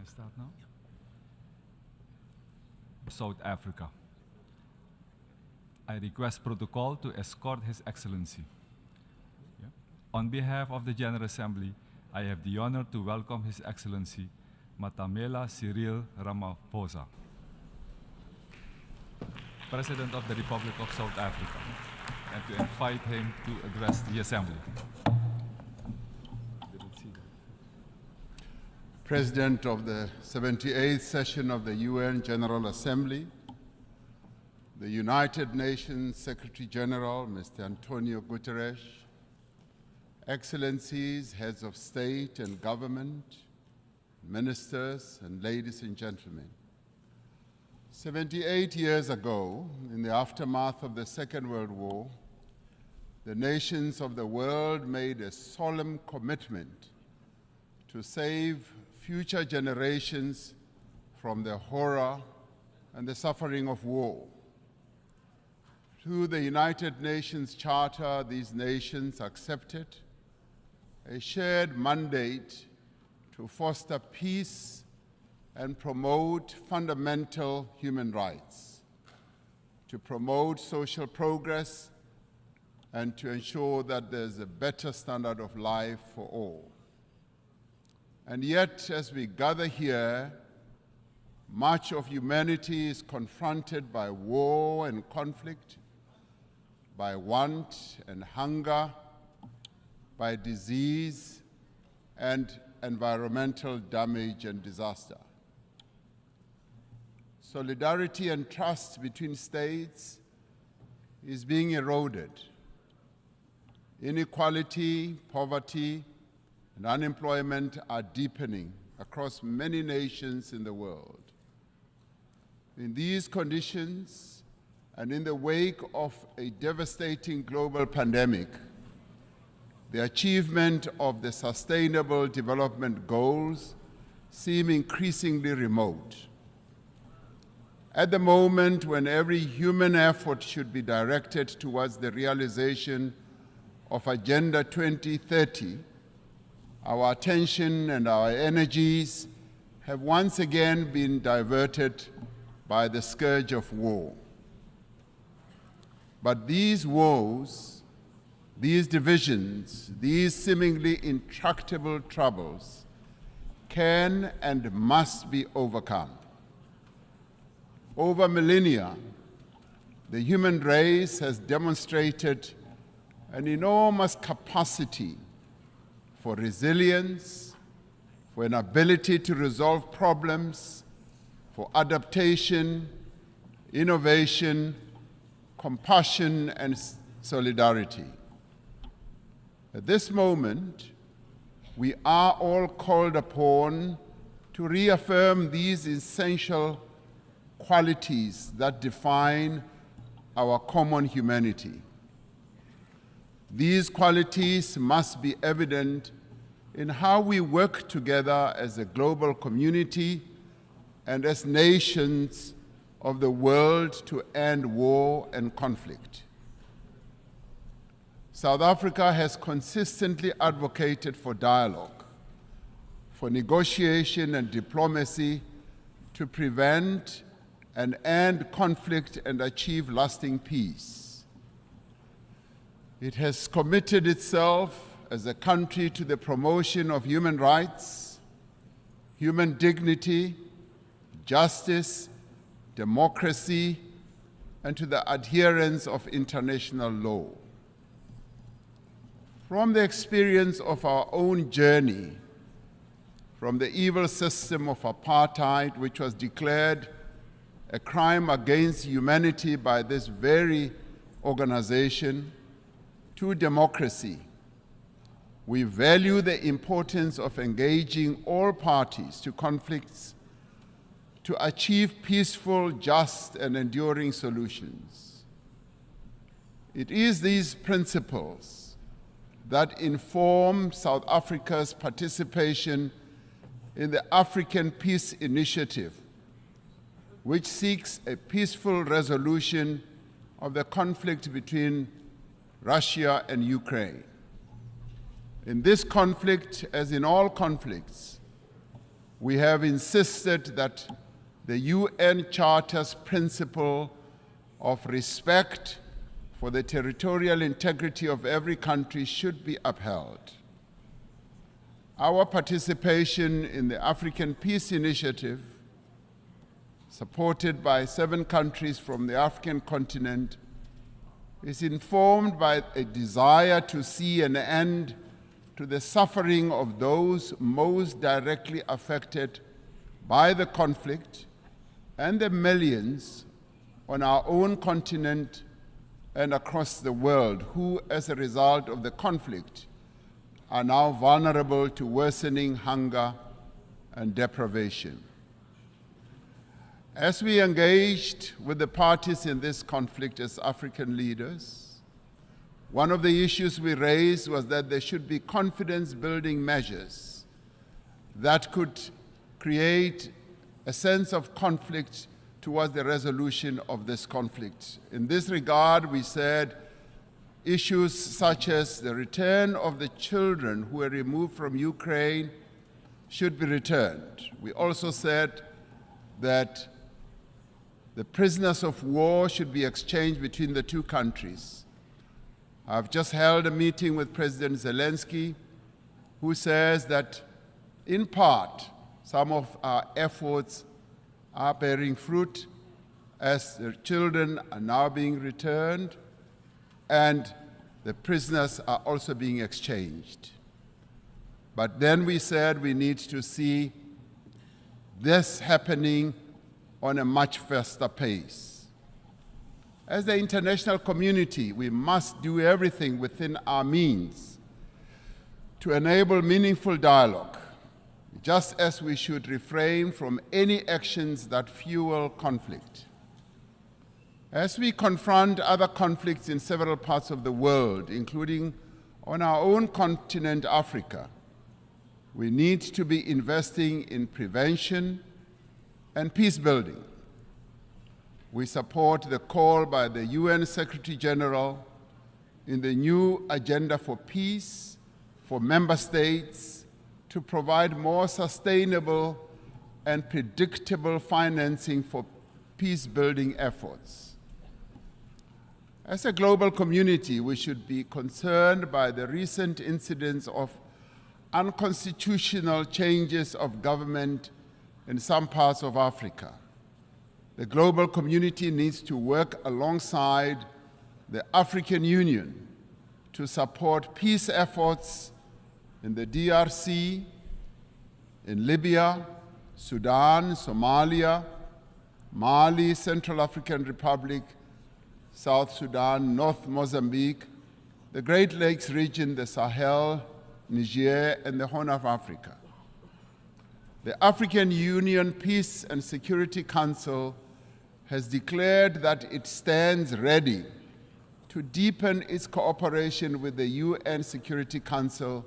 I start now? South Africa. I request protocol to escort His Excellency. Yeah. On behalf of the General Assembly, I have the honor to welcome His Excellency Matamela Cyril Ramaphosa, President of the Republic of South Africa, and to invite him to address the Assembly. President of the 78th session of the UN General Assembly, the United Nations Secretary General, Mr. Antonio Guterres, Excellencies, Heads of State and Government, Ministers, and ladies and gentlemen. 78 years ago, in the aftermath of the Second World War, the nations of the world made a solemn commitment to save future generations from the horror and the suffering of war. Through the United Nations Charter, these nations accepted a shared mandate to foster peace and promote fundamental human rights, to promote social progress, and to ensure that there's a better standard of life for all. And yet, as we gather here, much of humanity is confronted by war and conflict, by want and hunger, by disease and environmental damage and disaster. Solidarity and trust between states is being eroded. Inequality, poverty, and unemployment are deepening across many nations in the world. In these conditions, and in the wake of a devastating global pandemic, the achievement of the Sustainable Development Goals seem increasingly remote. At the moment when every human effort should be directed towards the realization of Agenda 2030, our attention and our energies have once again been diverted by the scourge of war. But these woes, these divisions, these seemingly intractable troubles can and must be overcome. Over millennia, the human race has demonstrated an enormous capacity for resilience, for an ability to resolve problems, for adaptation, innovation, compassion, and solidarity. At this moment, we are all called upon to reaffirm these essential qualities that define our common humanity. These qualities must be evident in how we work together as a global community and as nations of the world to end war and conflict. South Africa has consistently advocated for dialogue, for negotiation and diplomacy to prevent and end conflict and achieve lasting peace. It has committed itself as a country to the promotion of human rights, human dignity, justice, democracy, and to the adherence of international law. From the experience of our own journey, from the evil system of apartheid, which was declared a crime against humanity by this very organization, to democracy, we value the importance of engaging all parties to conflicts to achieve peaceful, just, and enduring solutions. It is these principles that inform South Africa's participation in the African Peace Initiative, which seeks a peaceful resolution of the conflict between Russia and Ukraine. In this conflict, as in all conflicts, We have insisted that the UN Charter's principle of respect for the territorial integrity of every country should be upheld. Our participation in the African Peace Initiative, supported by 7 countries from the African continent, is informed by a desire to see an end to the suffering of those most directly affected by the conflict and the millions on our own continent and across the world who, as a result of the conflict, are now vulnerable to worsening hunger and deprivation. As we engaged with the parties in this conflict as African leaders, one of the issues we raised was that there should be confidence-building measures that could create a sense of conflict towards the resolution of this conflict. In this regard, we said issues such as the return of the children who were removed from Ukraine should be returned. We also said that the prisoners of war should be exchanged between the 2 countries. I've just held a meeting with President Zelensky, who says that, in part, some of our efforts are bearing fruit as the children are now being returned and the prisoners are also being exchanged. But then we said we need to see this happening on a much faster pace. As the international community, we must do everything within our means to enable meaningful dialogue, just as we should refrain from any actions that fuel conflict. As we confront other conflicts in several parts of the world, including on our own continent, Africa, we need to be investing in prevention and peace building. We support the call by the UN Secretary General in the new Agenda for Peace for member states to provide more sustainable and predictable financing for peace-building efforts. As a global community, we should be concerned by the recent incidents of unconstitutional changes of government in some parts of Africa. The global community needs to work alongside the African Union to support peace efforts in the DRC, in Libya, Sudan, Somalia, Mali, Central African Republic, South Sudan, North Mozambique, the Great Lakes region, the Sahel, Niger, and the Horn of Africa. The African Union Peace and Security Council has declared that it stands ready to deepen its cooperation with the UN Security Council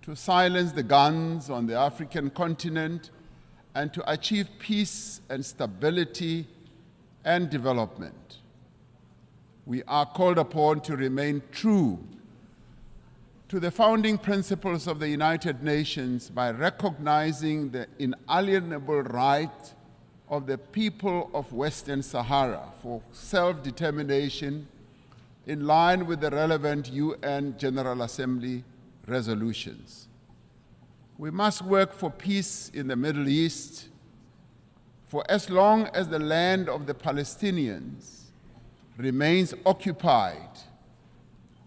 to silence the guns on the African continent and to achieve peace and stability and development. We are called upon to remain true to the founding principles of the United Nations by recognizing the inalienable right of the people of Western Sahara for self-determination in line with the relevant UN General Assembly resolutions. We must work for peace in the Middle East for as long as the land of the Palestinians remains occupied,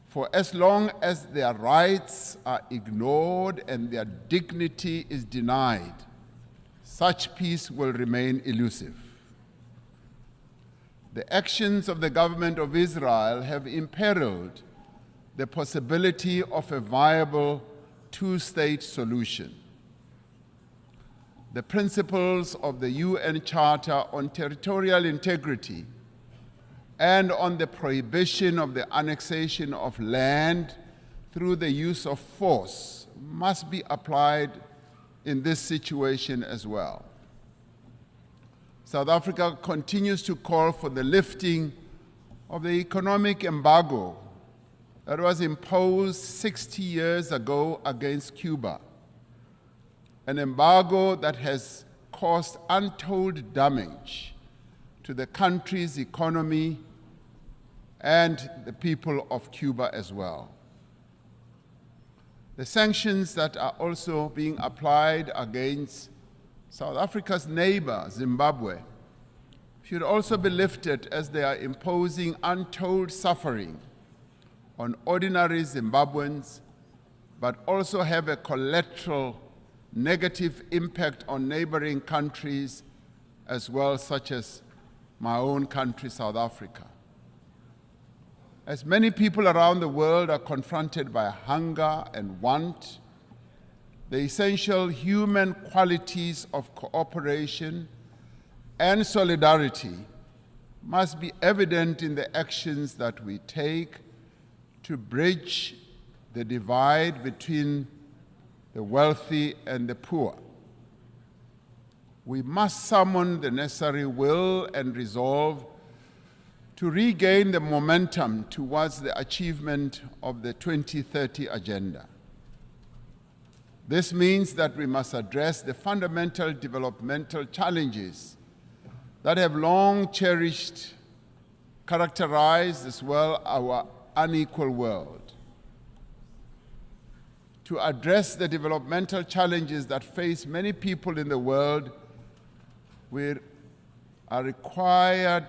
for as long as their rights are ignored and their dignity is denied, such peace will remain elusive. The actions of the government of Israel have imperiled the possibility of a viable 2-state solution. The principles of the UN Charter on Territorial Integrity and on the prohibition of the annexation of land through the use of force must be applied in this situation as well. South Africa continues to call for the lifting of the economic embargo that was imposed 60 years ago against Cuba. an embargo that has caused untold damage to the country's economy and the people of Cuba as well. The sanctions that are also being applied against South Africa's neighbor, Zimbabwe, should also be lifted, as they are imposing untold suffering on ordinary Zimbabweans, but also have a collateral negative impact on neighboring countries as well, such as my own country, South Africa. As many people around the world are confronted by hunger and want, the essential human qualities of cooperation and solidarity must be evident in the actions that we take to bridge the divide between the wealthy and the poor. We must summon the necessary will and resolve to regain the momentum towards the achievement of the 2030 agenda. This means that we must address the fundamental developmental challenges that have long characterized as well our unequal world. To address the developmental challenges that face many people in the world, we are required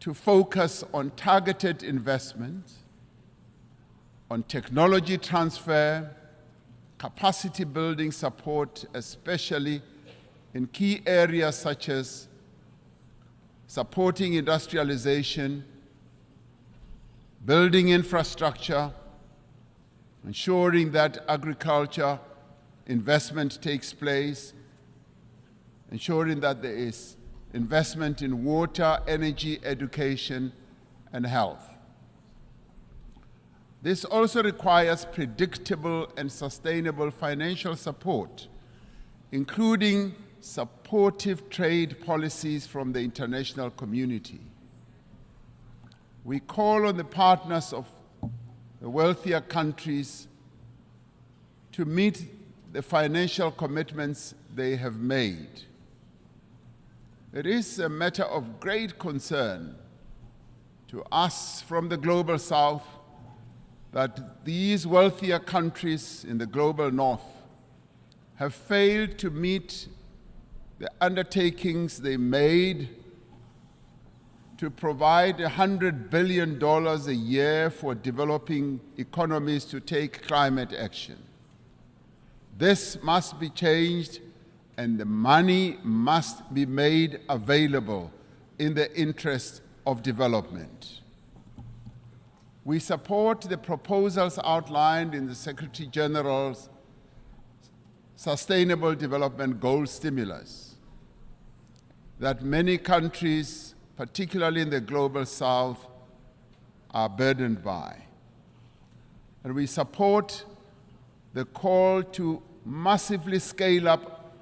to focus on targeted investment, on technology transfer, capacity building support, especially in key areas such as supporting industrialization, building infrastructure, ensuring that agriculture investment takes place, ensuring that there is investment in water, energy, education, and health. This also requires predictable and sustainable financial support, including supportive trade policies from the international community. We call on the partners of the wealthier countries to meet the financial commitments they have made. It is a matter of great concern to us from the Global South that these wealthier countries in the Global North have failed to meet the undertakings they made to provide $100 billion a year for developing economies to take climate action. This must be changed, and the money must be made available in the interest of development. We support the proposals outlined in the Secretary General's Sustainable Development Goals stimulus that many countries, particularly in the Global South, are burdened by. And we support the call to massively scale up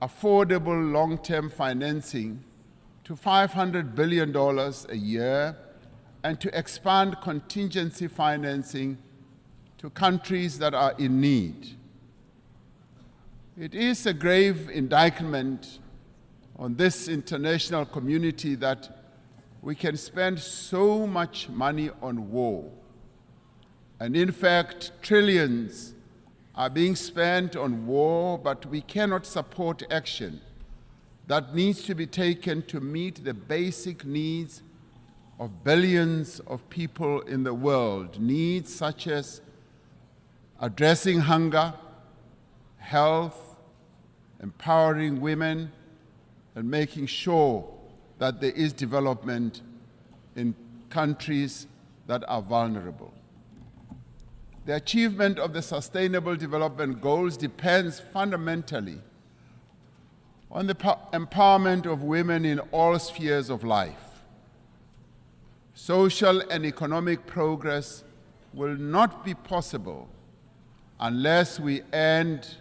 affordable long-term financing to $500 billion a year and to expand contingency financing to countries that are in need. It is a grave indictment on this international community that we can spend so much money on war. And in fact, trillions are being spent on war, but we cannot support action that needs to be taken to meet the basic needs of billions of people in the world, needs such as addressing hunger, health, empowering women, and making sure that there is development in countries that are vulnerable. The achievement of the Sustainable Development Goals depends fundamentally on the empowerment of women in all spheres of life. Social and economic progress will not be possible unless we end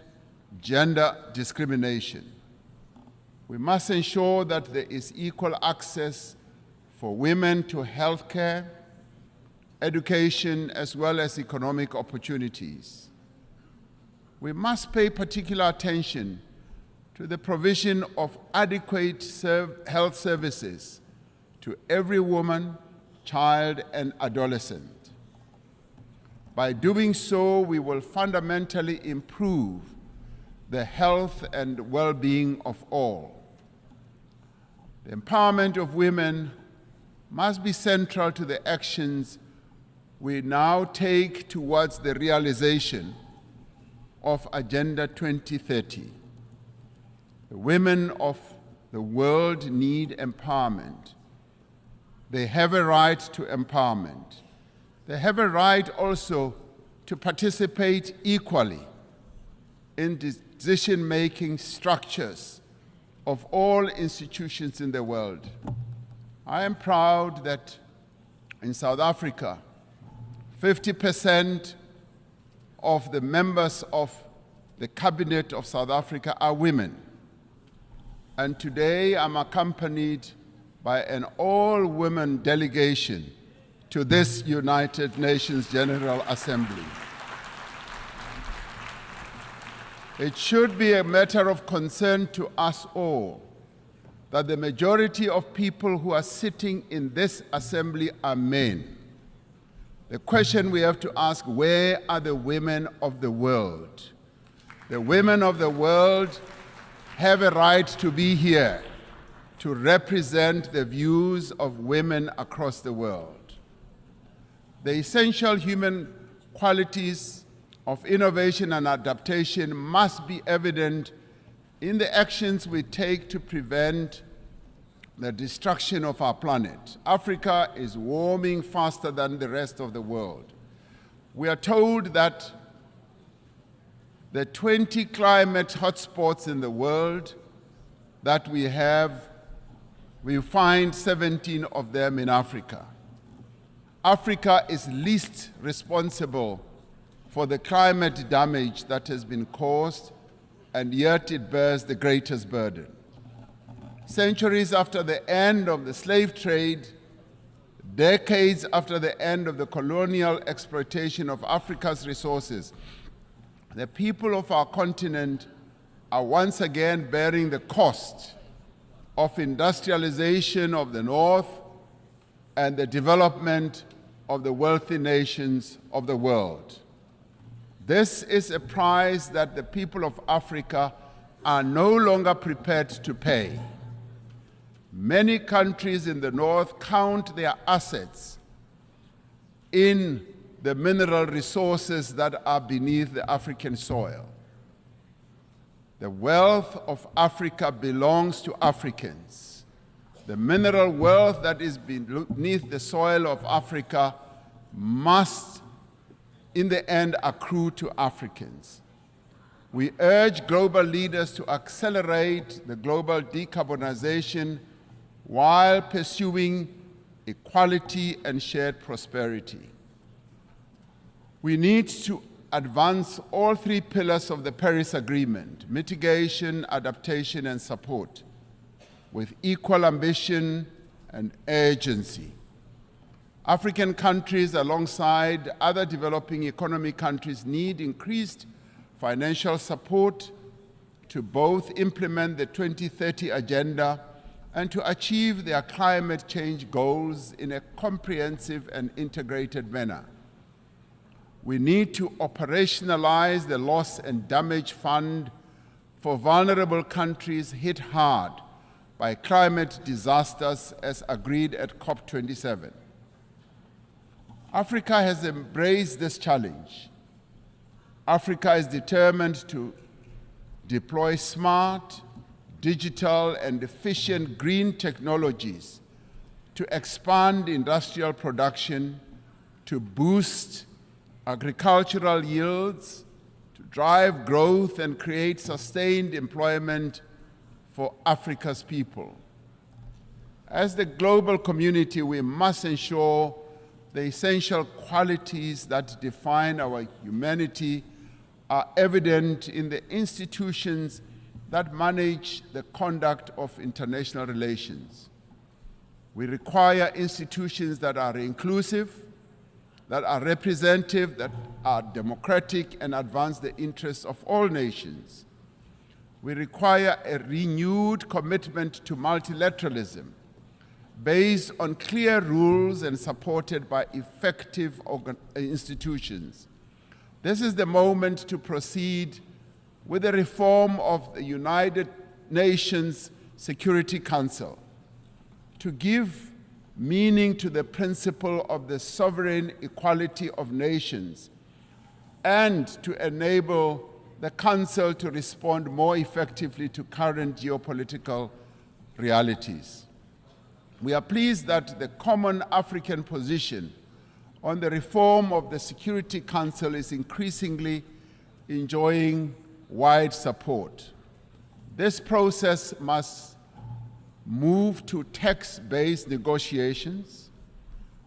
gender discrimination. We must ensure that there is equal access for women to health care, education, as well as economic opportunities. We must pay particular attention to the provision of adequate health services to every woman, child, and adolescent. By doing so, we will fundamentally improve the health and well-being of all. The empowerment of women must be central to the actions we now take towards the realization of Agenda 2030. The women of the world need empowerment. They have a right to empowerment. They have a right also to participate equally in decision-making structures of all institutions in the world. I am proud that in South Africa, 50% of the members of the Cabinet of South Africa are women. And today I'm accompanied by an all-women delegation to this United Nations General Assembly. It should be a matter of concern to us all that the majority of people who are sitting in this assembly are men. The question we have to ask, where are the women of the world? The women of the world have a right to be here to represent the views of women across the world. The essential human qualities of innovation and adaptation must be evident in the actions we take to prevent the destruction of our planet. Africa is warming faster than the rest of the world. We are told that the 20 climate hotspots in the world that we have, we find 17 of them in Africa. Africa is least responsible for the climate damage that has been caused, and yet it bears the greatest burden. Centuries after the end of the slave trade, decades after the end of the colonial exploitation of Africa's resources, the people of our continent are once again bearing the cost of industrialization of the North and the development of the wealthy nations of the world. This is a price that the people of Africa are no longer prepared to pay. Many countries in the North count their assets in the mineral resources that are beneath the African soil. The wealth of Africa belongs to Africans. The mineral wealth that is beneath the soil of Africa must, in the end, accrue to Africans. We urge global leaders to accelerate the global decarbonization while pursuing equality and shared prosperity. We need to advance all three pillars of the Paris Agreement: mitigation, adaptation, and support, with equal ambition and urgency. African countries, alongside other developing economy countries, need increased financial support to both implement the 2030 Agenda and to achieve their climate change goals in a comprehensive and integrated manner. We need to operationalize the Loss and Damage Fund for vulnerable countries hit hard by climate disasters as agreed at COP27. Africa has embraced this challenge. Africa is determined to deploy smart, digital, and efficient green technologies to expand industrial production, to boost agricultural yields, to drive growth and create sustained employment for Africa's people. As the global community, we must ensure the essential qualities that define our humanity are evident in the institutions that manage the conduct of international relations. We require institutions that are inclusive, that are representative, that are democratic, and advance the interests of all nations. We require a renewed commitment to multilateralism based on clear rules and supported by effective institutions. This is the moment to proceed with the reform of the United Nations Security Council, to give meaning to the principle of the sovereign equality of nations, and to enable the Council to respond more effectively to current geopolitical realities. We are pleased that the common African position on the reform of the Security Council is increasingly enjoying wide support. This process must move to text-based negotiations,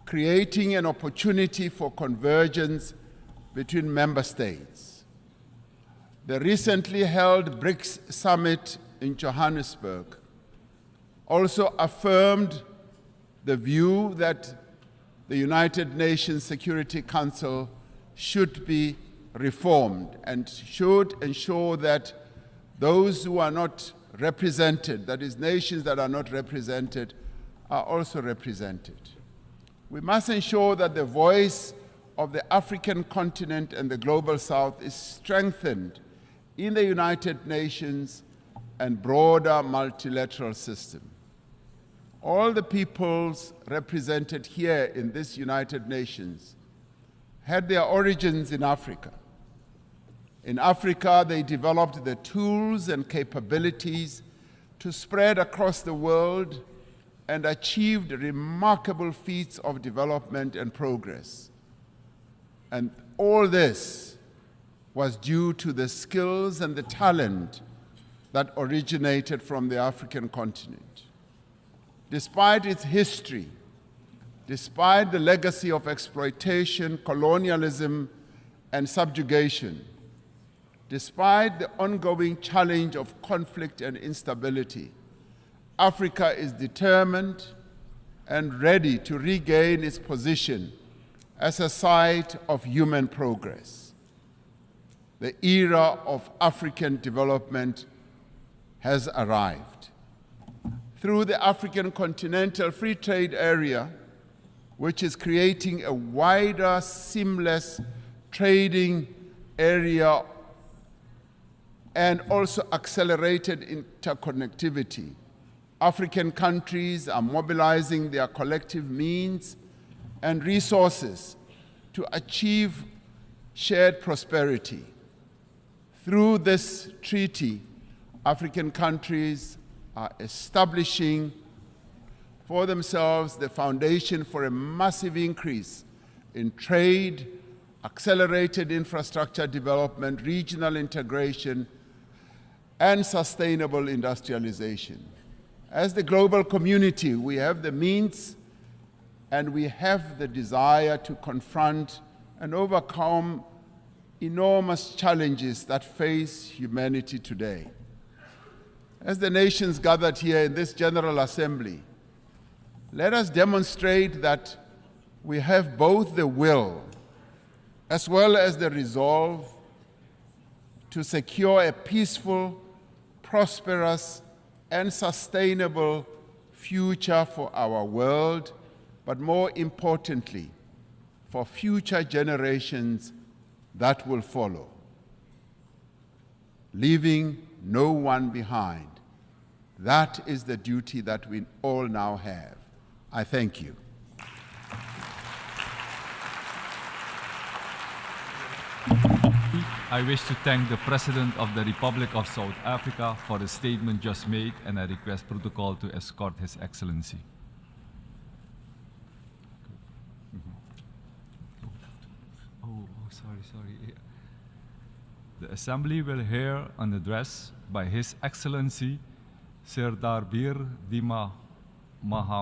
creating an opportunity for convergence between member states. The recently held BRICS summit in Johannesburg also affirmed the view that the United Nations Security Council should be reformed and should ensure that those who are not represented, that is, nations that are not represented, are also represented. We must ensure that the voice of the African continent and the Global South is strengthened in the United Nations and broader multilateral system. All the peoples represented here in this United Nations had their origins in Africa. In Africa, they developed the tools and capabilities to spread across the world and achieved remarkable feats of development and progress. And all this was due to the skills and the talent that originated from the African continent. Despite its history, despite the legacy of exploitation, colonialism, and subjugation, despite the ongoing challenge of conflict and instability, Africa is determined and ready to regain its position as a site of human progress. The era of African development has arrived. Through the African Continental Free Trade Area, which is creating a wider, seamless trading area and also accelerated interconnectivity, African countries are mobilizing their collective means and resources to achieve shared prosperity. Through this treaty, African countries are establishing for themselves the foundation for a massive increase in trade, accelerated infrastructure development, regional integration, and sustainable industrialization. As the global community, we have the means and we have the desire to confront and overcome enormous challenges that face humanity today. As the nations gathered here in this General Assembly, let us demonstrate that we have both the will as well as the resolve to secure a peaceful, prosperous, and sustainable future for our world, but more importantly, for future generations that will follow, leaving no one behind. That is the duty that we all now have. I thank you. I wish to thank the President of the Republic of South Africa for the statement just made, and I request protocol to escort His Excellency. Sorry. The Assembly will hear an address by His Excellency Serdar Bir Dima Maha